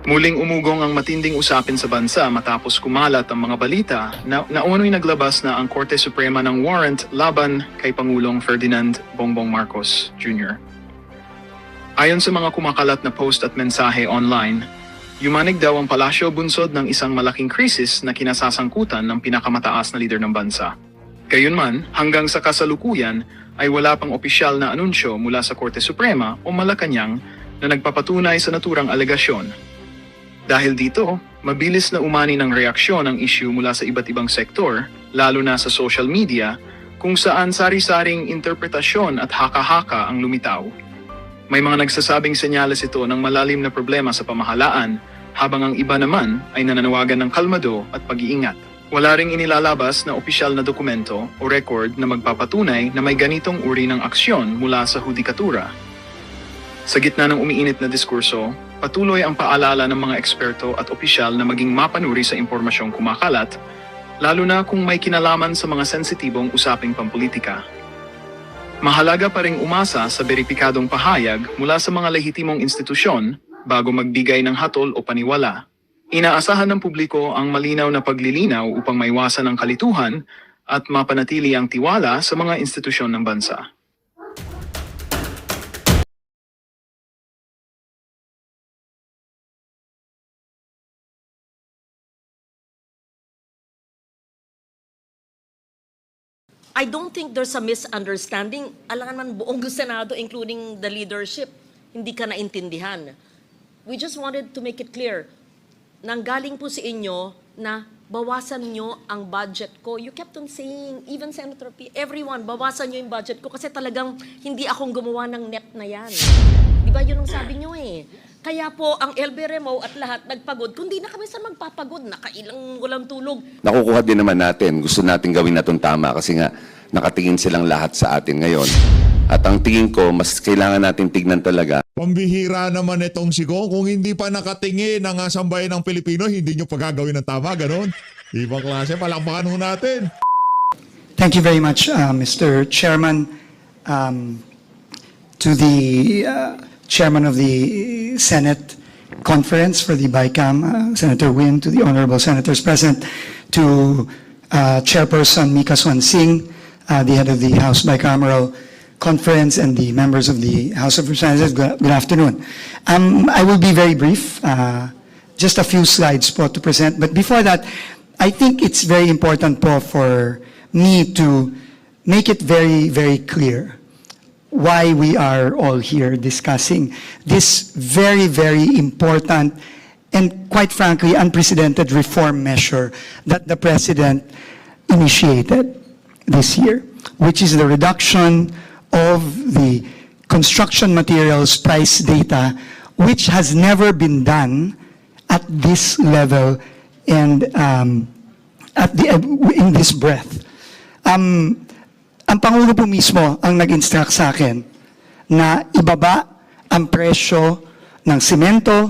Muling umugong ang matinding usapin sa bansa matapos kumalat ang mga balita na nauno'y naglabas na ang Korte Suprema ng warrant laban kay Pangulong Ferdinand Bongbong Marcos Jr. Ayon sa mga kumakalat na post at mensahe online, yumanig daw ang palasyo bunsod ng isang malaking krisis na kinasasangkutan ng pinakamataas na lider ng bansa. Gayunman, hanggang sa kasalukuyan ay wala pang opisyal na anunsyo mula sa Korte Suprema o Malacanang na nagpapatunay sa naturang alegasyon. Dahil dito, mabilis na umani ng reaksyon ang issue mula sa iba't ibang sektor, lalo na sa social media, kung saan sari-saring interpretasyon at haka-haka ang lumitaw. May mga nagsasabing senyales ito ng malalim na problema sa pamahalaan, habang ang iba naman ay nananawagan ng kalmado at pag-iingat. Wala ring inilalabas na opisyal na dokumento o record na magpapatunay na may ganitong uri ng aksyon mula sa hudikatura. Sa gitna ng umiinit na diskurso, patuloy ang paalala ng mga eksperto at opisyal na maging mapanuri sa impormasyong kumakalat, lalo na kung may kinalaman sa mga sensitibong usaping pampolitika. Mahalaga pa ring umasa sa beripikadong pahayag mula sa mga lehitimong institusyon bago magbigay ng hatol o paniwala. Inaasahan ng publiko ang malinaw na paglilinaw upang maiwasan ang kalituhan at mapanatili ang tiwala sa mga institusyon ng bansa. I don't think there's a misunderstanding. Alangan man buong Senado, including the leadership, hindi ka naintindihan. We just wanted to make it clear. Nanggaling po sa inyo na bawasan nyo ang budget ko. You kept on saying, even Senator P, everyone, bawasan nyo yung budget ko kasi talagang hindi akong gumawa ng net na yan. Di ba yun ang sabi nyo eh? Kaya po, ang LB Remo at lahat nagpagod. Kundi na kami sa magpapagod, nakailang walang tulog. Nakukuha din naman natin. Gusto natin gawin na itong tama kasi nga nakatingin silang lahat sa atin ngayon. At ang tingin ko, mas kailangan natin tignan talaga. Pambihira naman itong si Kong. Kung hindi pa nakatingin ang sambayan ng Pilipino, hindi nyo pagagawin ng tama, ganon. Ibang klase, palakpakan ho natin. Thank you very much, Mr. Chairman. To the Chairman of the Senate Conference for the BICAM, Senator Win, to the Honorable Senators present, to Chairperson Mika Swansing, the head of the House Bicameral Conference, and the members of the House of Representatives, good afternoon. I will be very brief, just a few slides po to present. But before that, I think it's very important po for me to make it very, very clear why we are all here discussing this very, very important and quite frankly unprecedented reform measure that the President initiated this year, which is the reduction of the construction materials price data, which has never been done at this level and in this breadth. Ang Pangulo po mismo ang nag-instruct sa akin na ibaba ang presyo ng simento,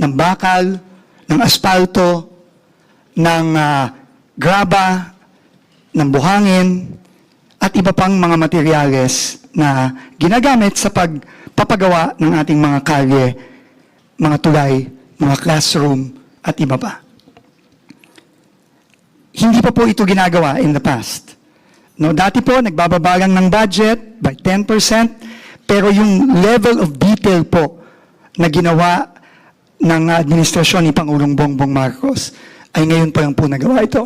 ng bakal, ng asfalto, ng graba, ng buhangin, at iba pang mga materyales na ginagamit sa pagpapagawa ng ating mga kalye, mga tulay, mga classroom, at iba pa. Hindi pa po ito ginagawa in the past. No, dati po, nagbababa lang ng budget by 10%, pero yung level of detail po na ginawa ng administrasyon ni Pangulong Bongbong Marcos ay ngayon pa lang po nagawa ito.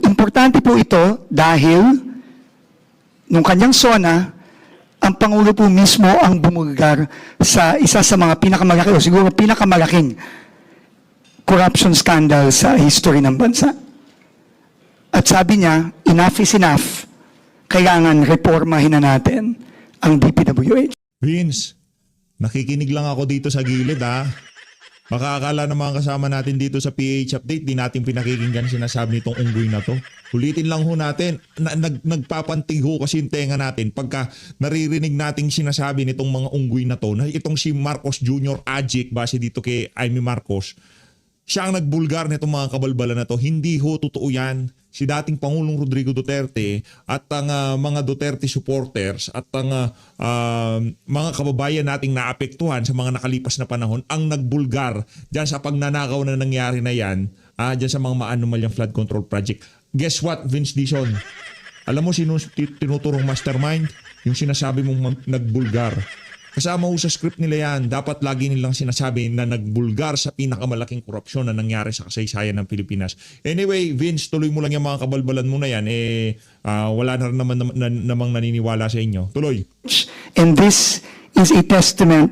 Importante po ito dahil nung kanyang SONA, ang Pangulo po mismo ang bumulgar sa isa sa mga pinakamalaki o siguro pinakamalaking corruption scandal sa history ng bansa. At sabi niya, enough is enough. Kailangan reformahin na natin ang DPWH. Vince, nakikinig lang ako dito sa gilid ha. Baka akala ng mga kasama natin dito sa PH Update, di natin pinakikinggan sinasabi nitong unggoy na to. Ulitin lang ho natin, nagpapantig ho kasi yung tenga natin pagka naririnig nating sinasabi nitong mga unggoy na to, na itong si Marcos Jr. Ajik, base dito kay Amy Marcos, siya ang nagbulgar nitong mga kabalbala na to. Hindi ho totoo yan. si dating Pangulong Rodrigo Duterte at ang mga Duterte supporters at ang mga kababayan nating naapektuhan sa mga nakalipas na panahon ang nagbulgar dyan sa pagnanakaw na nangyari na yan dyan sa mga maanomalyang flood control project. Guess what, Vince Dizon? Alam mo sino tinuturong mastermind? Yung sinasabi mong nagbulgar. Kasama ho sa script nila yan, dapat lagi nilang sinasabi na nagbulgar sa pinakamalaking korupsyon na nangyari sa kasaysayan ng Pilipinas. Anyway, Vince, tuloy mo lang yung mga kabalbalan mo na yan. Wala na rin namang naniniwala sa inyo. Tuloy. And this is a testament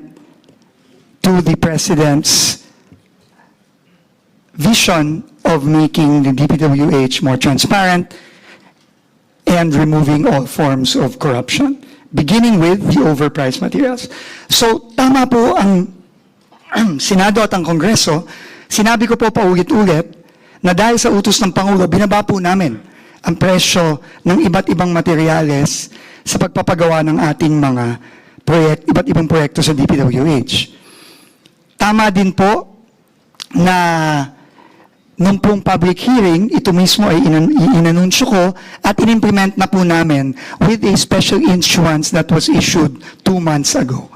to the President's vision of making the DPWH more transparent and removing all forms of corruption, beginning with the overpriced materials. So, tama po ang Senado at ang Kongreso. Sinabi ko po paulit-ulit na dahil sa utos ng Pangulo, binaba po namin ang presyo ng iba't ibang materyales sa pagpapagawa ng ating mga iba't ibang proyekto sa DPWH. Tama din po na nung pong public hearing, ito mismo ay inanunsyo ko at inimplement na po namin with a special issuance that was issued 2 months ago.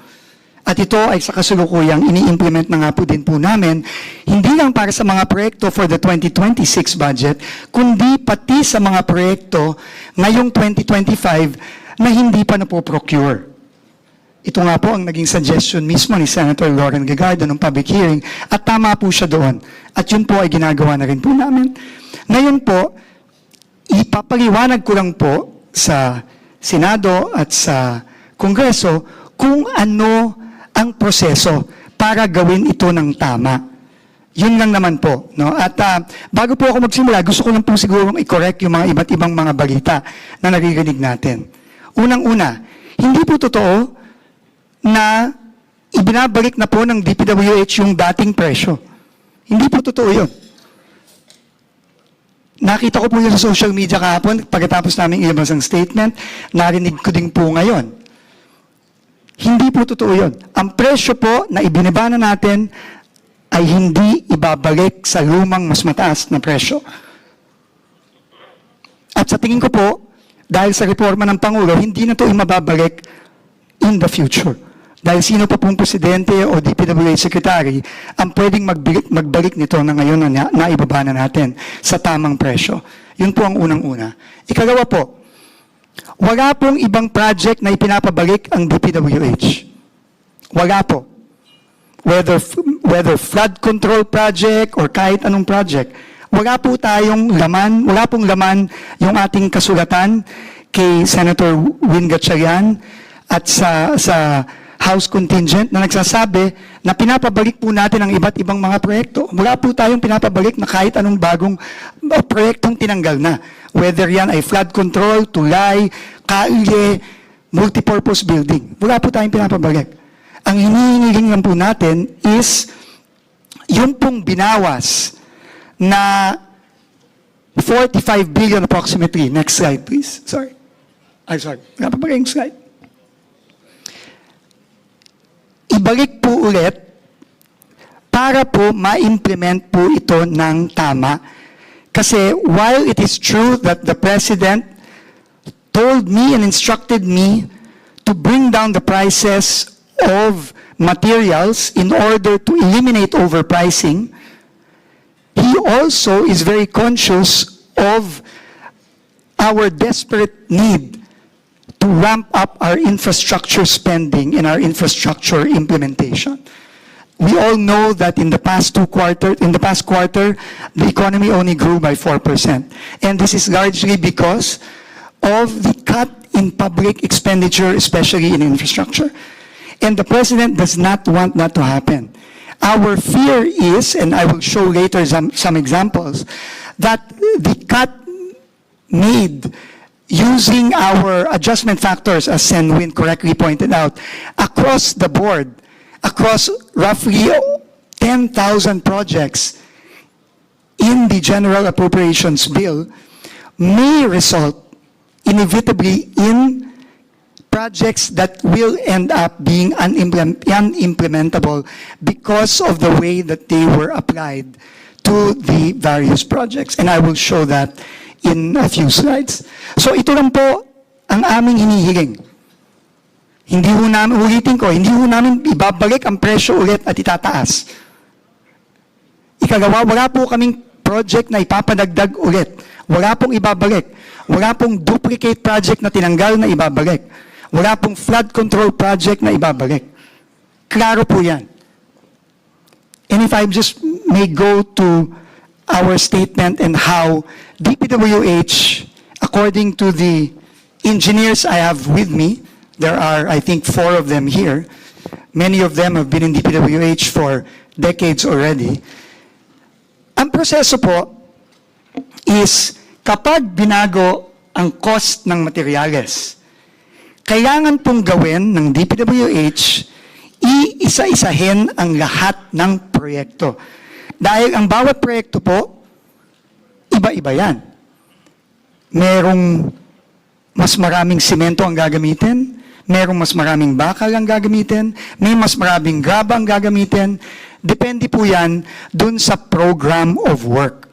At ito ay sa kasalukuyang ini-implement na nga po din po namin, hindi lang para sa mga proyekto for the 2026 budget, kundi pati sa mga proyekto ngayong 2025 na hindi pa napoprocure. Ito nga po ang naging suggestion mismo ni Senator Loren Gagardo ng public hearing at tama po siya doon. At yun po ay ginagawa na rin po namin. Ngayon po, ipapaliwanag ko lang po sa Senado at sa Kongreso kung ano ang proseso para gawin ito ng tama. Yun lang naman po. No? At bago po ako magsimula, gusto ko lang po siguro i-correct yung mga iba't ibang mga balita na naririnig natin. Unang-una, hindi po totoo na ibinabalik na po ng DPWH yung dating presyo. Hindi po totoo yun. Nakita ko po yun sa social media kahapon, pagkatapos namin ilabas ang statement, narinig ko din po ngayon. Hindi po totoo yun. Ang presyo po na ibinaba na natin ay hindi ibabalik sa lumang mas mataas na presyo. At sa tingin ko po, dahil sa reforma ng Pangulo, hindi na ito mababalik in the future. Dahil sino pa pong presidente o DPWH secretary ang pwedeng magbalik nito na ngayon na naibaba na natin sa tamang presyo. Yun po ang unang-una. Ikalawa po, wala pong ibang project na ipinapabalik ang DPWH. Wala po. Whether flood control project or kahit anong project, wala po tayong laman, wala pong laman yung ating kasulatan kay Senator Win Gatchalian at sa House contingent na nagsasabi na pinapabalik po natin ang iba't ibang mga proyekto. Wala po tayong pinapabalik na kahit anong bagong proyektong tinanggal na. Whether yan ay flood control, tulay, kalye, multipurpose building. Wala po tayong pinapabalik. Ang hinihingi lang po natin is yung pong binawas na 45 billion approximately. Next slide, please. Sorry. Sorry. Wala pa ba kayong slide? Ibalik po ulit para po ma-implement po ito ng tama. Kasi while it is true that the President told me and instructed me to bring down the prices of materials in order to eliminate overpricing, he also is very conscious of our desperate need to ramp up our infrastructure spending and our infrastructure implementation. We all know that in the past quarter, the economy only grew by 4%. And this is largely because of the cut in public expenditure, especially in infrastructure. And the President does not want that to happen. Our fear is, and I will show later some examples, that the cut made using our adjustment factors, as Sen Win correctly pointed out, across the board, across roughly 10,000 projects in the General Appropriations Bill, may result inevitably in projects that will end up being unimplementable because of the way that they were applied to the various projects. And I will show that in a few slides. So ito lang po ang aming hinihiling. Hindi ho namin, ulitin ko, hindi ho namin ibabalik ang presyo ulit at itataas. Ikagawa, wala po kaming project na ipapadagdag ulit. Wala pong ibabalik. Wala pong duplicate project na tinanggal na ibabalik. Wala pong flood control project na ibabalik. Klaro po yan. And if I just may go to our statement and how DPWH, according to the engineers I have with me, there are, I think, 4 of them here. Many of them have been in DPWH for decades already. Ang proseso po is kapag binago ang cost ng materyales, kailangan pong gawin ng DPWH iisa-isahin ang lahat ng proyekto. Dahil ang bawat proyekto po, iba-iba yan. Merong mas maraming simento ang gagamitin, merong mas maraming bakal ang gagamitin, may mas maraming graba ang gagamitin. Depende po yan dun sa program of work.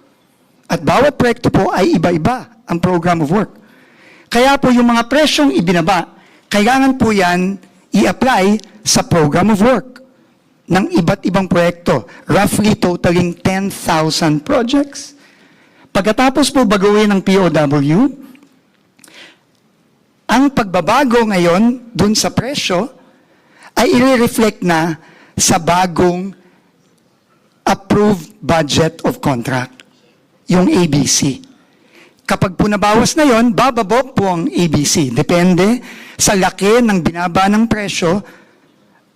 At bawat proyekto po ay iba-iba ang program of work. Kaya po yung mga presyong ibinaba, kailangan po yan i-apply sa program of work ng iba't ibang proyekto, roughly totaling 10,000 projects. Pagkatapos po baguhin ng POW, ang pagbabago ngayon dun sa presyo ay i-reflect na sa bagong approved budget of contract, yung ABC. Kapag po nabawas na yon, bababa po ang ABC. Depende sa laki ng binaba ng presyo,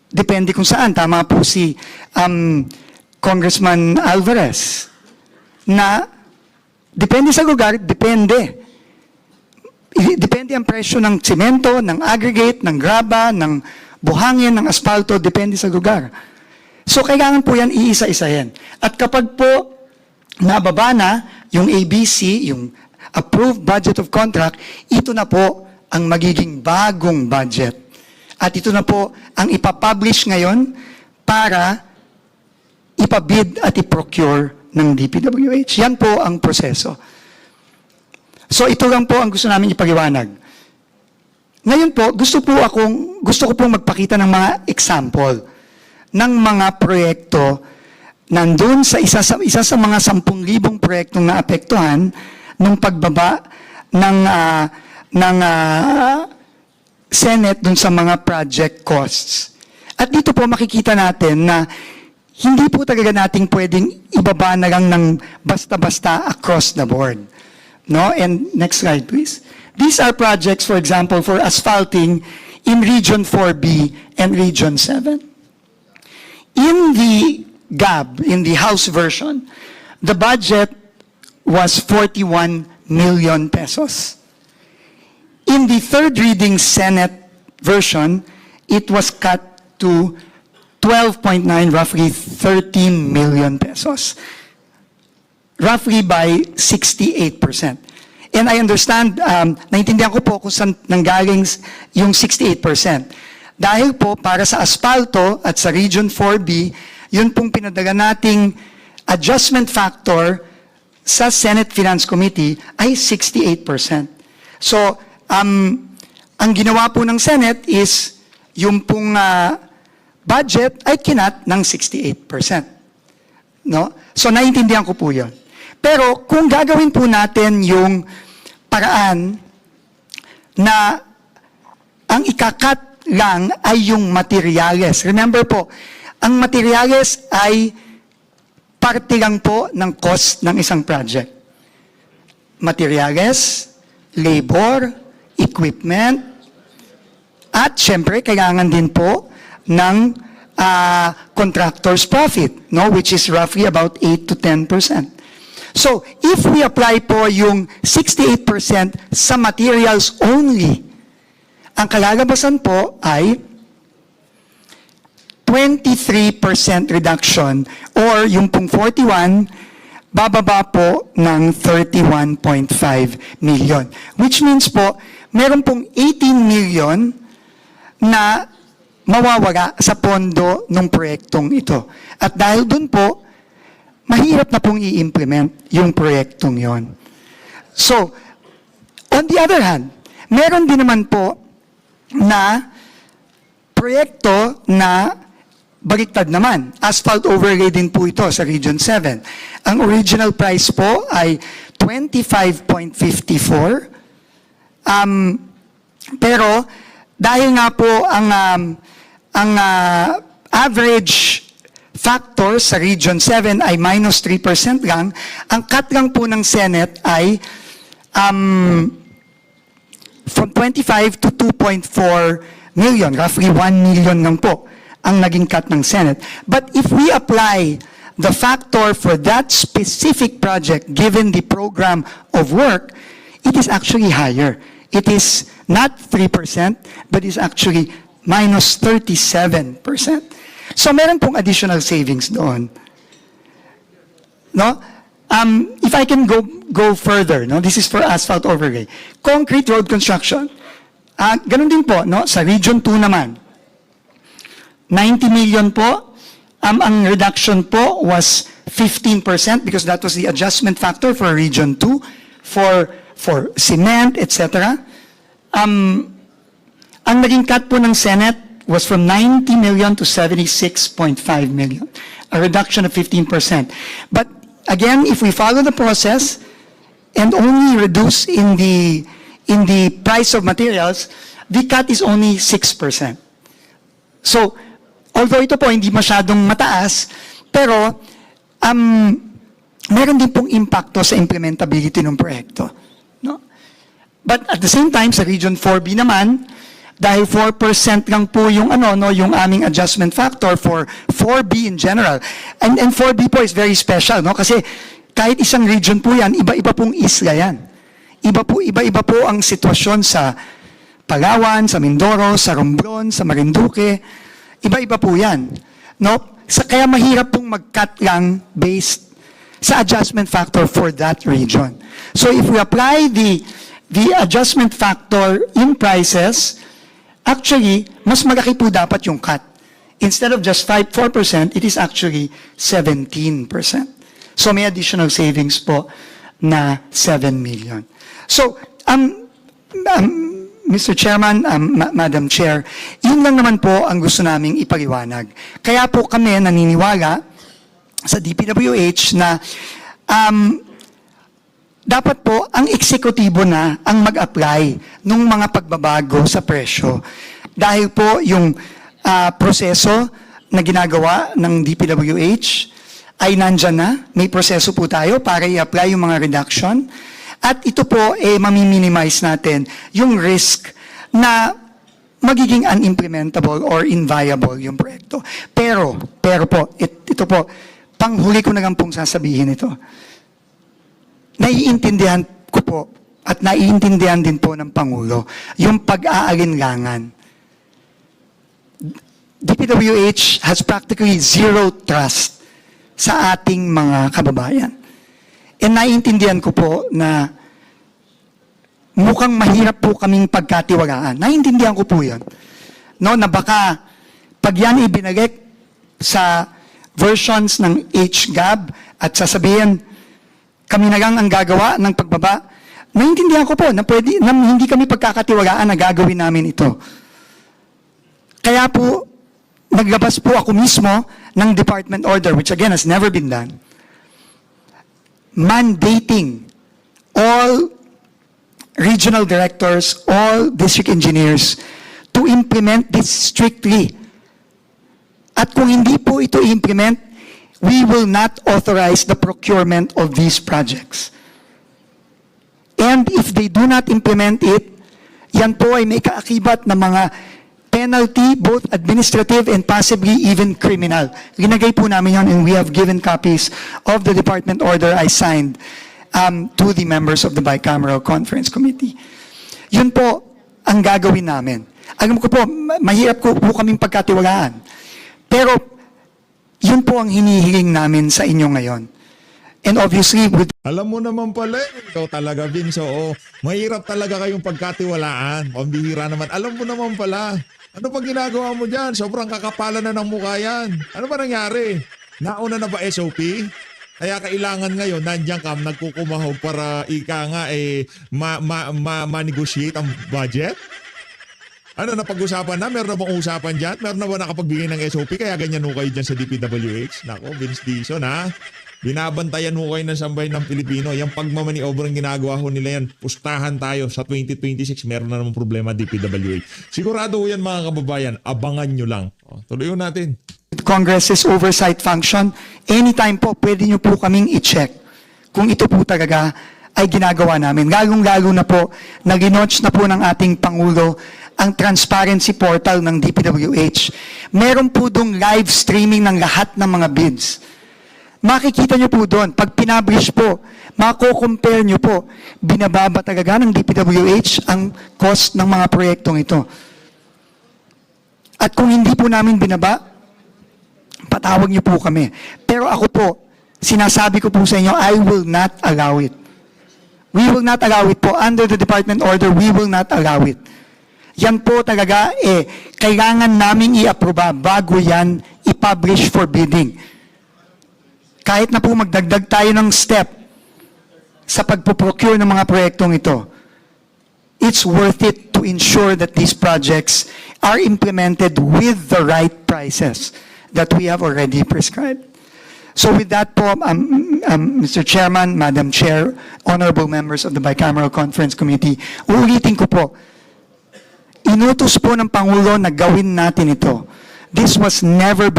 depende kung saan. Tama po si Congressman Alvarez na depende sa lugar, depende. Depende ang presyo ng simento, ng aggregate, ng graba, ng buhangin, ng asfalto, depende sa lugar. So kailangan po yan iisa-isahin. At kapag po nababa na yung ABC, yung approved budget of contract, ito na po ang magiging bagong budget. At ito na po ang ipapublish ngayon para ipabid at iprocure ng DPWH. Yan po ang proseso. So ito lang po ang gusto namin ipaliwanag. Ngayon po, gusto ko pong magpakita ng mga example ng mga proyekto nandun sa isa sa mga 10,000 proyektong naapektuhan ng pagbaba ng Senate dun sa mga project costs. At dito po makikita natin na hindi po talaga nating pwedeng ibaba na lang ng basta-basta across the board. No? And next slide, please. These are projects, for example, for asphalting in Region 4B and Region 7. In the GAB, in the House version, the budget was 41 million pesos. In the third reading Senate version, it was cut to 12.9, roughly 13 million pesos. Roughly by 68%. And I understand, naintindihan ko po kung saan nanggaling yung 68%. Dahil po para sa asfalto at sa Region 4B, yun pong pinadala nating adjustment factor sa Senate Finance Committee ay 68%. So, ang ginawa po ng Senate is yung pong budget ay kinat ng 68%. No? So, naintindihan ko po yun. Pero kung gagawin po natin yung paraan na ang ikakat lang ay yung materyales. Remember po, ang materyales ay parte lang po ng cost ng isang project. Materyales, labor, equipment, at syempre kailangan din po ng contractor's profit, no, which is roughly about 8 to 10%. So, if we apply po yung 68% sa materials only, ang kalalabasan po ay 23% reduction or yung pong 41, bababa po ng 31.5 million. Which means po, meron pong 18 million na mawawala sa pondo ng proyektong ito. At dahil dun po, mahirap na pong i-implement yung proyektong yon. So, on the other hand, meron din naman po na proyekto na baliktad naman. Asphalt overlay din po ito sa Region 7. Ang original price po ay 25.54. Pero dahil nga po ang average factor sa Region 7 ay minus 3% lang, ang cut lang po ng Senate ay from 25 to 2.4 million, roughly 1 million lang po ang naging cut ng Senate. But if we apply the factor for that specific project given the program of work, it is actually higher. It is not 3%, but is actually minus 37%. So meron pong additional savings doon. No? If I can go further, no? This is for asphalt overlay. Concrete road construction. Ganun din po, no? Sa Region 2 naman. 90 million po. Ang reduction po was 15% because that was the adjustment factor for Region 2 for cement, etc. Ang naging cut po ng Senate was from 90 million to 76.5 million, a reduction of 15%. But again, if we follow the process and only reduce in the price of materials, the cut is only 6%. So, although ito po hindi masyadong mataas, pero meron din pong impacto sa implementability ng proyekto. No? But at the same time, sa Region 4B naman, dahil 4% lang po yung yung aming adjustment factor for 4B in general. And 4B po is very special, no? Kasi kahit isang region po yan, iba-iba pong isla yan. Iba-iba po ang sitwasyon sa Palawan, sa Mindoro, sa Romblon, sa Marinduque. Iba-iba po yan. No? Kaya mahirap pong mag-cut lang based sa adjustment factor for that region. So if we apply the adjustment factor in prices, actually, mas malaki po dapat yung cut. Instead of just 4%, it is actually 17%. So may additional savings po na 7 million. So, Mr. Chairman, Madam Chair, yun lang naman po ang gusto naming ipaliwanag. Kaya po kami naniniwala sa DPWH na dapat po ang eksekutibo na ang mag-apply ng mga pagbabago sa presyo. Dahil po yung proseso na ginagawa ng DPWH ay nandyan na. May proseso po tayo para i-apply yung mga reduction. At ito po, mamiminimize natin yung risk na magiging unimplementable or inviable yung proyekto. Pero po, ito po, panghuli ko na lang pong sasabihin ito. Naiintindihan ko po at naiintindihan din po ng Pangulo yung pag-aalinlangan. DPWH has practically zero trust sa ating mga kababayan. And naiintindihan ko po na mukhang mahirap po kaming pagkatiwalaan. Naiintindihan ko po yun. No, na baka pag yan ibinalik sa versions ng HGAB at sasabihin, kami na lang ang gagawa ng pagbaba. Naiintindihan ko po na hindi kami pagkakatiwalaan na gagawin namin ito. Kaya po, naglabas po ako mismo ng department order, which again has never been done, mandating all regional directors, all district engineers to implement this strictly. At kung hindi po ito implement, we will not authorize the procurement of these projects. And if they do not implement it, yan po ay may kaakibat na mga penalty, both administrative and possibly even criminal. Ginagay po namin yan and we have given copies of the department order I signed to the members of the Bicameral Conference Committee. Yun po ang gagawin namin. Alam ko po, mahirap po kaming pagkatiwalaan. Pero yun po ang hinihiling namin sa inyo ngayon. And obviously, with Alam mo naman pala, ikaw talaga, Vince. Oo, mahirap talaga kayong pagkatiwalaan. Pambihira naman. Alam mo naman pala. Ano pa ginagawa mo dyan? Sobrang kakapalan na ng mukha yan. Ano ba nangyari? Nauna na ba SOP? Kaya kailangan ngayon, nandiyan ka, nagkukumahog para ika nga ma-negotiate ang budget? Ano, napag-usapan na? Meron na bang usapan dyan? Meron na ba nakapagbigay ng SOP? Kaya ganyan ho kayo dyan sa DPWH? Nako, Vince Dizon ha? Binabantayan ho kayo ng sambayan ng Pilipino. Yung pagmamaniobra ang ginagawa ho nila yan, pustahan tayo sa 2026, meron na namang problema DPWH. Sigurado ho yan mga kababayan, abangan nyo lang. O, tuloy ho natin. Congress's oversight function, anytime po, pwede nyo po kaming i-check kung ito po talaga ay ginagawa namin. Lalong-lalo na po, nag-launch na po ng ating Pangulo ang transparency portal ng DPWH. Meron po dong live streaming ng lahat ng mga bids. Makikita nyo po doon, pag pinablish po, mako-compare nyo po, binababa talaga ng DPWH ang cost ng mga proyektong ito. At kung hindi po namin binaba, patawag nyo po kami. Pero ako po, sinasabi ko po sa inyo, I will not allow it. We will not allow it po. Under the department order, we will not allow it. Yan po talaga, kailangan naming i-aproba bago yan i-publish for bidding. Kahit na po magdagdag tayo ng step sa pagpuprocure ng mga proyektong ito, it's worth it to ensure that these projects are implemented with the right prices that we have already prescribed. So with that po, Mr. Chairman, Madam Chair, honorable members of the Bicameral Conference Committee, uulitin ko po, inutos po ng Pangulo na gawin natin ito. This has never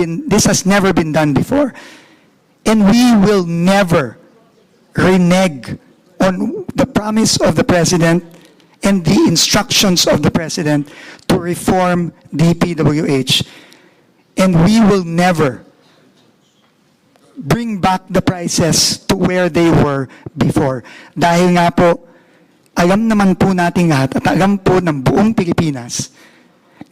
been done before. And we will never renege on the promise of the President and the instructions of the President to reform DPWH. And we will never bring back the prices to where they were before. Dahil nga po, alam naman po natin lahat at alam po ng buong Pilipinas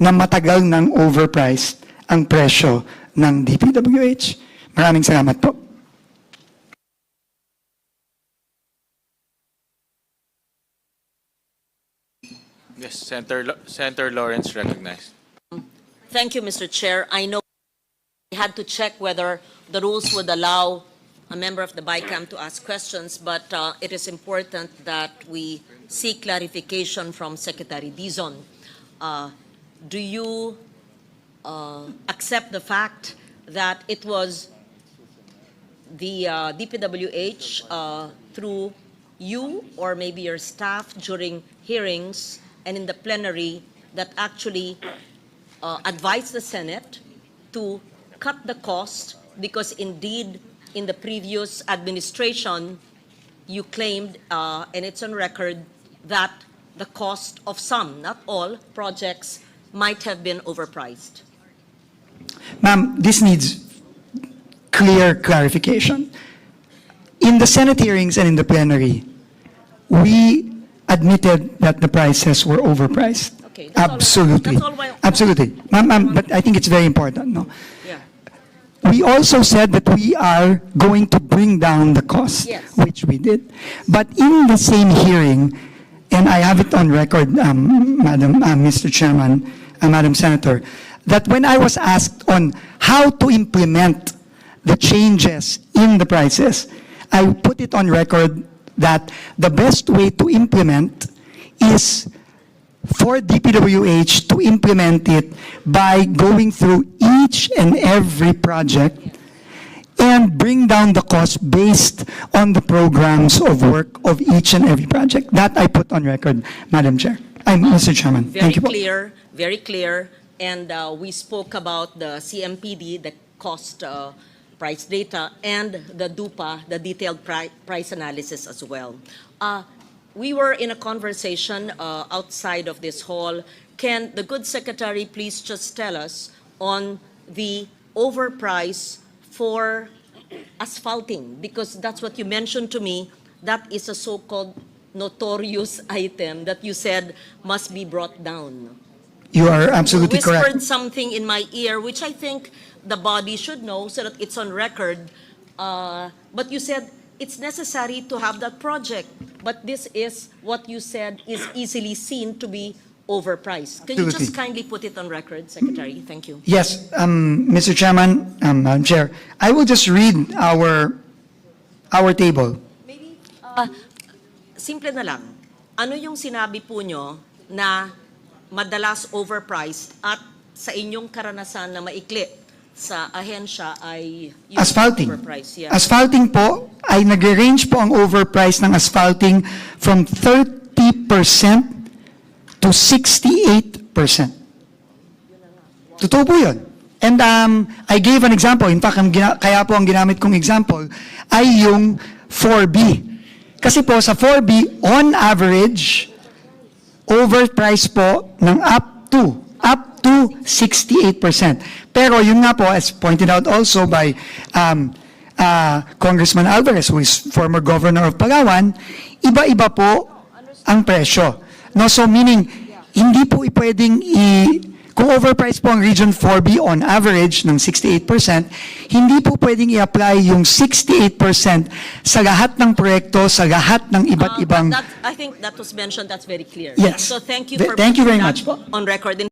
na matagal nang overpriced ang presyo ng DPWH. Maraming salamat po. Yes, Senator Lawrence recognized. Thank you, Mr. Chair. I know we had to check whether the rules would allow a member of the BICAM to ask questions, but it is important that we seek clarification from Secretary Dizon. Do you accept the fact that it was the DPWH through you or maybe your staff during hearings and in the plenary that actually advised the Senate to cut the cost, because indeed in the previous administration you claimed, and it's on record, that the cost of some, not all, projects might have been overpriced? Ma'am, this needs clear clarification. In the Senate hearings and in the plenary, we admitted that the prices were overpriced. Okay, that's all- Absolutely. that's all why- Absolutely. Ma'am, but I think it's very important, no? Yeah. We also said that we are going to bring down the cost, Yes. which we did. But in the same hearing, and I have it on record, Mr. Chairman, Madam Senator, that when I was asked on how to implement the changes in the prices, I put it on record that the best way to implement is for DPWH to implement it by going through each and every project and bring down the cost based on the programs of work of each and every project. That I put on record, Madam Chair. Mr. Chairman. Very Thank you po. clear, very clear. And we spoke about the CMPD, the cost price data, and the DUPA, the detailed price analysis as well. We were in a conversation outside of this hall. Can the good secretary please just tell us on the overprice for asphalting? Because that's what you mentioned to me. That is a so-called notorious item that you said must be brought down. You are absolutely You whispered correct. something in my ear, which I think the body should know so that it's on record. But you said it's necessary to have that project. But this is what you said is easily seen to be overpriced. Can you just Absolutely. kindly put it on record, Secretary? Thank you. Yes, Mr. Chairman, Madam Chair, I will just read our our table. Simple na lang. Ano yung sinabi po nyo na madalas overpriced at sa inyong karanasan na maikli sa ahensya ay yung Asphalting. overpriced? Yeah. Asphalting po ay nagre-range po ang overprice ng asphalting from 30% to 68%. Totoo po yun. And I gave an example. In fact, kaya po ang ginamit kong example ay yung 4B. Kasi po sa 4B, on average, overpriced po ng up to 68%. Pero yun nga po, as pointed out also by Congressman Alvarez, who is former governor of Palawan, iba-iba po ang presyo. No, so meaning, hindi po pwedeng kung overpriced po ang Region 4B on average ng 68%, hindi po pwedeng i-apply yung 68% sa lahat ng proyekto, sa lahat ng iba't ibang... I think that was mentioned, that's very clear. Yes. So thank you Th- for thank you putting very that much po. on record.